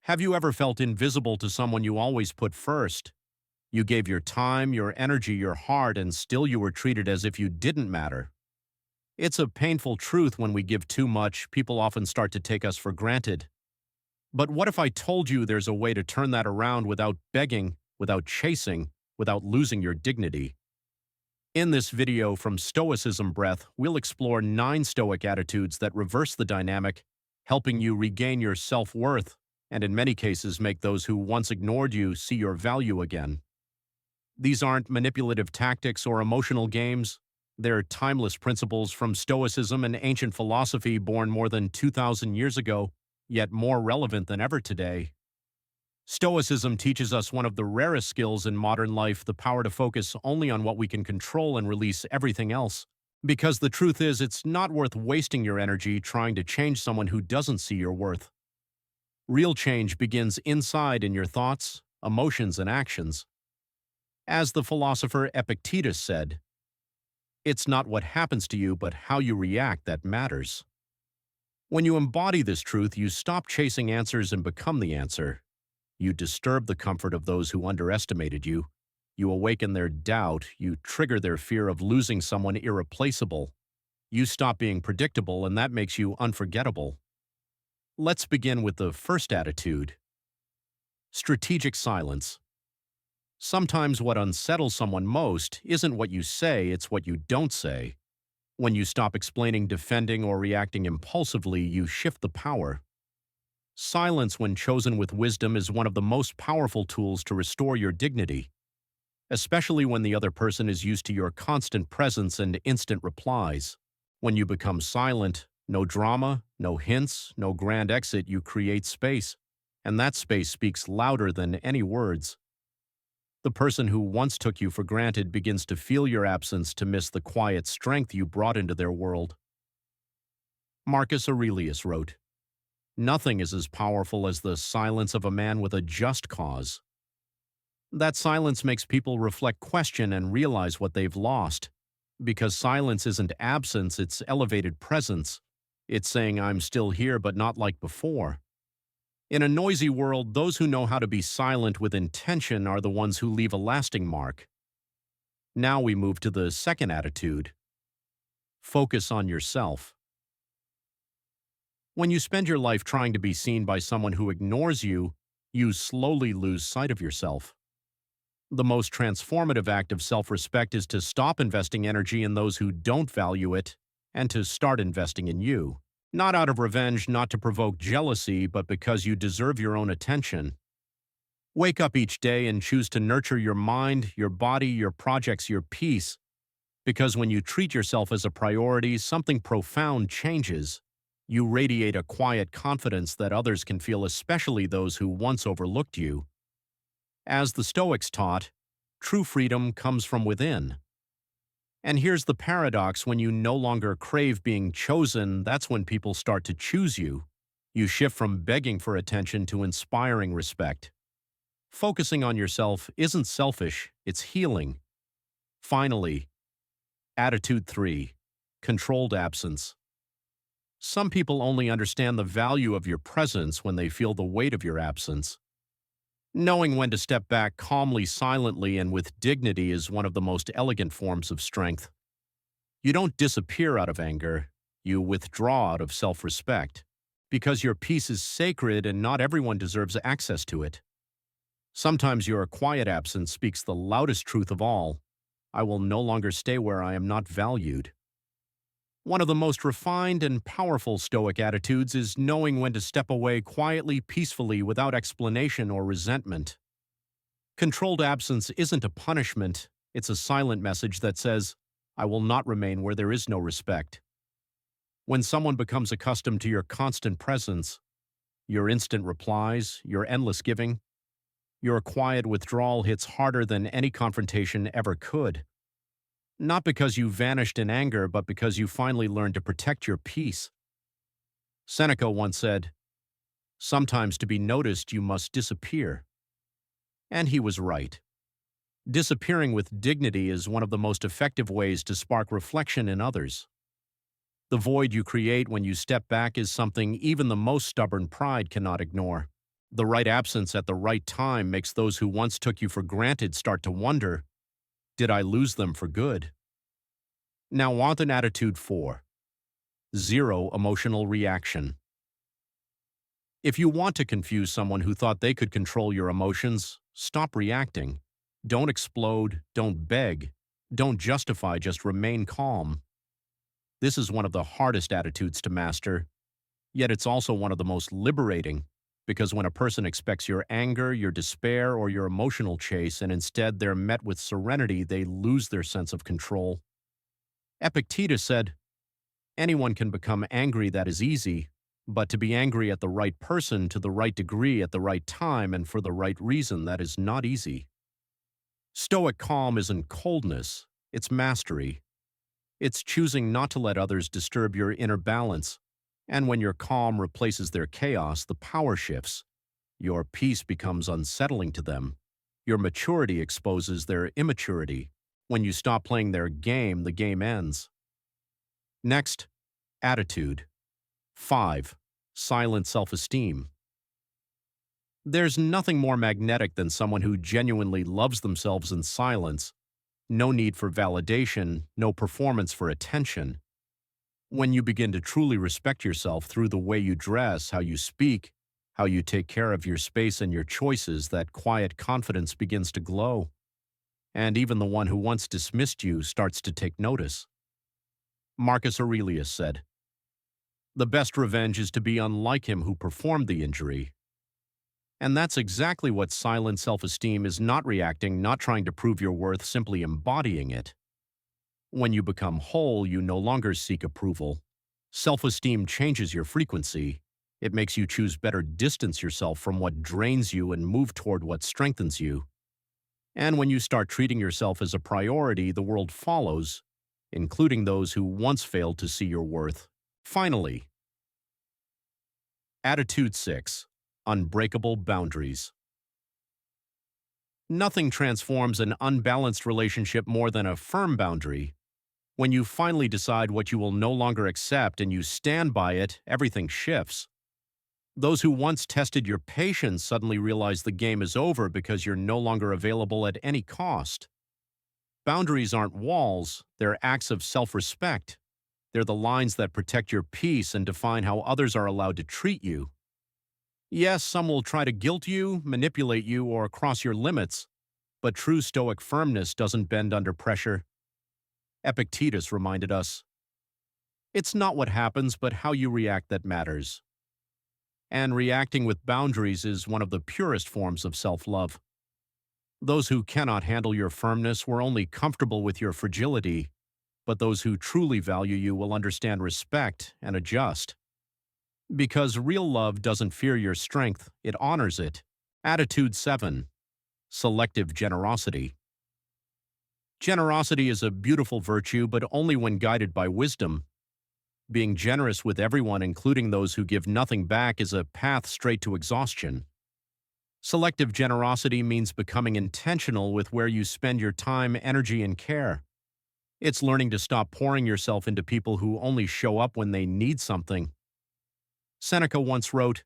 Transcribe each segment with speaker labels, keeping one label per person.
Speaker 1: Have you ever felt invisible to someone you always put first? You gave your time, your energy, your heart, and still you were treated as if you didn't matter. It's a painful truth when we give too much, people often start to take us for granted. But what if I told you there's a way to turn that around without begging, without chasing, without losing your dignity? In this video from Stoicism Breath, we'll explore 9 Stoic attitudes that reverse the dynamic, helping you regain your self-worth, and in many cases make those who once ignored you see your value again. These aren't manipulative tactics or emotional games. They're timeless principles from Stoicism and ancient philosophy born more than 2,000 years ago, yet more relevant than ever today. Stoicism teaches us one of the rarest skills in modern life, the power to focus only on what we can control and release everything else. Because the truth is, it's not worth wasting your energy trying to change someone who doesn't see your worth. Real change begins inside in your thoughts, emotions, and actions. As the philosopher Epictetus said, "It's not what happens to you, but how you react that matters." When you embody this truth, you stop chasing answers and become the answer. You disturb the comfort of those who underestimated you. You awaken their doubt. You trigger their fear of losing someone irreplaceable. You stop being predictable, and that makes you unforgettable. Let's begin with the first attitude: strategic silence. Sometimes what unsettles someone most isn't what you say, it's what you don't say. When you stop explaining, defending, or reacting impulsively, you shift the power. Silence, when chosen with wisdom, is one of the most powerful tools to restore your dignity, especially when the other person is used to your constant presence and instant replies. When you become silent, no drama, no hints, no grand exit, you create space, and that space speaks louder than any words. The person who once took you for granted begins to feel your absence, to miss the quiet strength you brought into their world. Marcus Aurelius wrote, "Nothing is as powerful as the silence of a man with a just cause." That silence makes people reflect, question, and realize what they've lost. Because silence isn't absence, it's elevated presence. It's saying, "I'm still here, but not like before." In a noisy world, those who know how to be silent with intention are the ones who leave a lasting mark. Now we move to the second attitude: focus on yourself. When you spend your life trying to be seen by someone who ignores you, you slowly lose sight of yourself. The most transformative act of self-respect is to stop investing energy in those who don't value it and to start investing in you. Not out of revenge, not to provoke jealousy, but because you deserve your own attention. Wake up each day and choose to nurture your mind, your body, your projects, your peace. Because when you treat yourself as a priority, something profound changes. You radiate a quiet confidence that others can feel, especially those who once overlooked you. As the Stoics taught, true freedom comes from within. And here's the paradox: when you no longer crave being chosen, that's when people start to choose you. You shift from begging for attention to inspiring respect. Focusing on yourself isn't selfish, it's healing. Finally, attitude 3: controlled absence. Some people only understand the value of your presence when they feel the weight of your absence. Knowing when to step back calmly, silently, and with dignity is one of the most elegant forms of strength. You don't disappear out of anger, you withdraw out of self-respect, because your peace is sacred and not everyone deserves access to it. Sometimes your quiet absence speaks the loudest truth of all: I will no longer stay where I am not valued. One of the most refined and powerful Stoic attitudes is knowing when to step away quietly, peacefully, without explanation or resentment. Controlled absence isn't a punishment, it's a silent message that says, "I will not remain where there is no respect." When someone becomes accustomed to your constant presence, your instant replies, your endless giving, your quiet withdrawal hits harder than any confrontation ever could. Not because you vanished in anger, but because you finally learned to protect your peace. Seneca once said, "Sometimes to be noticed you must disappear." And he was right. Disappearing with dignity is one of the most effective ways to spark reflection in others. The void you create when you step back is something even the most stubborn pride cannot ignore. The right absence at the right time makes those who once took you for granted start to wonder, did I lose them for good? Now want an attitude 4. Zero emotional reaction. If you want to confuse someone who thought they could control your emotions, stop reacting. Don't explode, don't beg, don't justify, just remain calm. This is one of the hardest attitudes to master, yet it's also one of the most liberating, because when a person expects your anger, your despair, or your emotional chase, and instead they're met with serenity, they lose their sense of control. Epictetus said, anyone can become angry, that is easy, but to be angry at the right person, to the right degree, at the right time, and for the right reason, that is not easy. Stoic calm isn't coldness, it's mastery. It's choosing not to let others disturb your inner balance. And when your calm replaces their chaos, the power shifts. Your peace becomes unsettling to them. Your maturity exposes their immaturity. When you stop playing their game, the game ends. Next, attitude. 5. Silent self-esteem. There's nothing more magnetic than someone who genuinely loves themselves in silence. No need for validation, no performance for attention. When you begin to truly respect yourself through the way you dress, how you speak, how you take care of your space and your choices, that quiet confidence begins to glow. And even the one who once dismissed you starts to take notice. Marcus Aurelius said, "The best revenge is to be unlike him who performed the injury." And that's exactly what silent self-esteem is: not reacting, not trying to prove your worth, simply embodying it. When you become whole, you no longer seek approval. Self-esteem changes your frequency. It makes you choose better, distance yourself from what drains you and move toward what strengthens you. And when you start treating yourself as a priority, the world follows, including those who once failed to see your worth. Finally, attitude 6. Unbreakable boundaries. Nothing transforms an unbalanced relationship more than a firm boundary. When you finally decide what you will no longer accept and you stand by it, everything shifts. Those who once tested your patience suddenly realize the game is over because you're no longer available at any cost. Boundaries aren't walls, they're acts of self-respect. They're the lines that protect your peace and define how others are allowed to treat you. Yes, some will try to guilt you, manipulate you, or cross your limits, but true Stoic firmness doesn't bend under pressure. Epictetus reminded us, "It's not what happens, but how you react that matters." And reacting with boundaries is one of the purest forms of self-love. Those who cannot handle your firmness were only comfortable with your fragility, but those who truly value you will understand, respect, and adjust. Because real love doesn't fear your strength, it honors it. Attitude 7. Selective generosity. Generosity is a beautiful virtue, but only when guided by wisdom. Being generous with everyone, including those who give nothing back, is a path straight to exhaustion. Selective generosity means becoming intentional with where you spend your time, energy, and care. It's learning to stop pouring yourself into people who only show up when they need something. Seneca once wrote,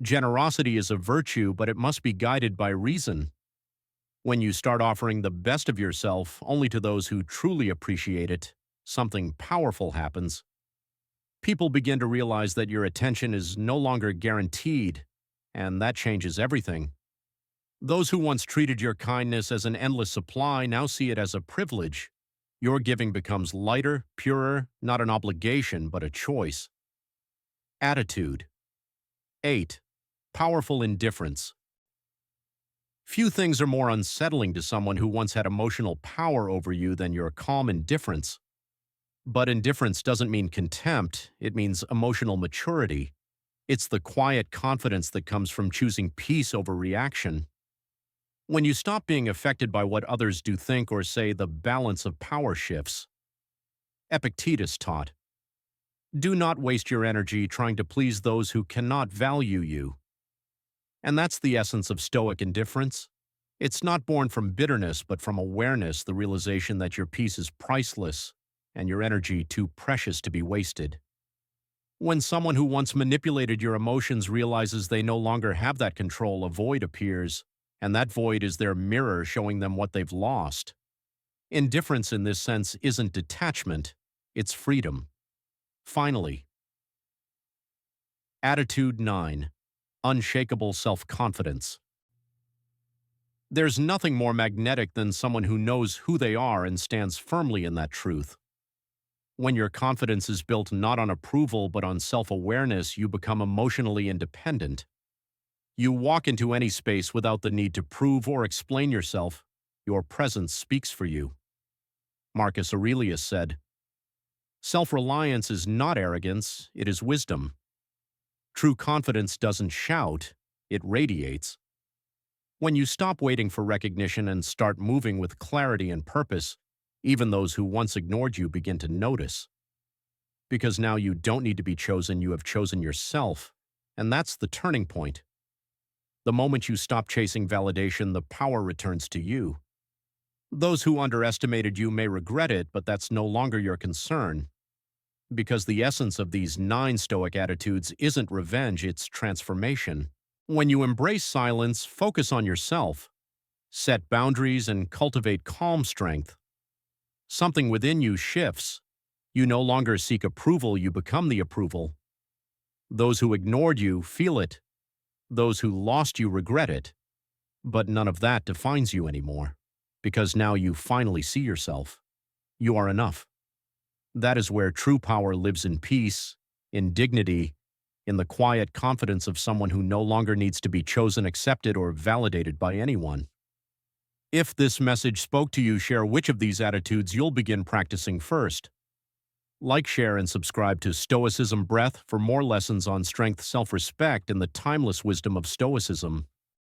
Speaker 1: "Generosity is a virtue, but it must be guided by reason." When you start offering the best of yourself only to those who truly appreciate it, something powerful happens. People begin to realize that your attention is no longer guaranteed, and that changes everything. Those who once treated your kindness as an endless supply now see it as a privilege. Your giving becomes lighter, purer, not an obligation, but a choice. Attitude. 8. Powerful indifference. Few things are more unsettling to someone who once had emotional power over you than your calm indifference. But indifference doesn't mean contempt, it means emotional maturity. It's the quiet confidence that comes from choosing peace over reaction. When you stop being affected by what others do, think, or say, the balance of power shifts. Epictetus taught, "Do not waste your energy trying to please those who cannot value you." And that's the essence of Stoic indifference. It's not born from bitterness, but from awareness, the realization that your peace is priceless and your energy too precious to be wasted. When someone who once manipulated your emotions realizes they no longer have that control, a void appears, and that void is their mirror showing them what they've lost. Indifference in this sense isn't detachment, it's freedom. Finally, Attitude 9. Unshakable self-confidence. There's nothing more magnetic than someone who knows who they are and stands firmly in that truth. When your confidence is built not on approval but on self-awareness, you become emotionally independent. You walk into any space without the need to prove or explain yourself. Your presence speaks for you. Marcus Aurelius said, "Self-reliance is not arrogance, it is wisdom. True confidence doesn't shout, it radiates." When you stop waiting for recognition and start moving with clarity and purpose, even those who once ignored you begin to notice. Because now you don't need to be chosen, you have chosen yourself, and that's the turning point. The moment you stop chasing validation, the power returns to you. Those who underestimated you may regret it, but that's no longer your concern. Because the essence of these 9 Stoic attitudes isn't revenge, it's transformation. When you embrace silence, focus on yourself, set boundaries, and cultivate calm strength, something within you shifts. You no longer seek approval, you become the approval. Those who ignored you feel it. Those who lost you regret it. But none of that defines you anymore, because now you finally see yourself. You are enough. That is where true power lives, in peace, in dignity, in the quiet confidence of someone who no longer needs to be chosen, accepted, or validated by anyone. If this message spoke to you, share which of these attitudes you'll begin practicing first. Like, share, and subscribe to Stoicism Breath for more lessons on strength, self-respect, and the timeless wisdom of Stoicism.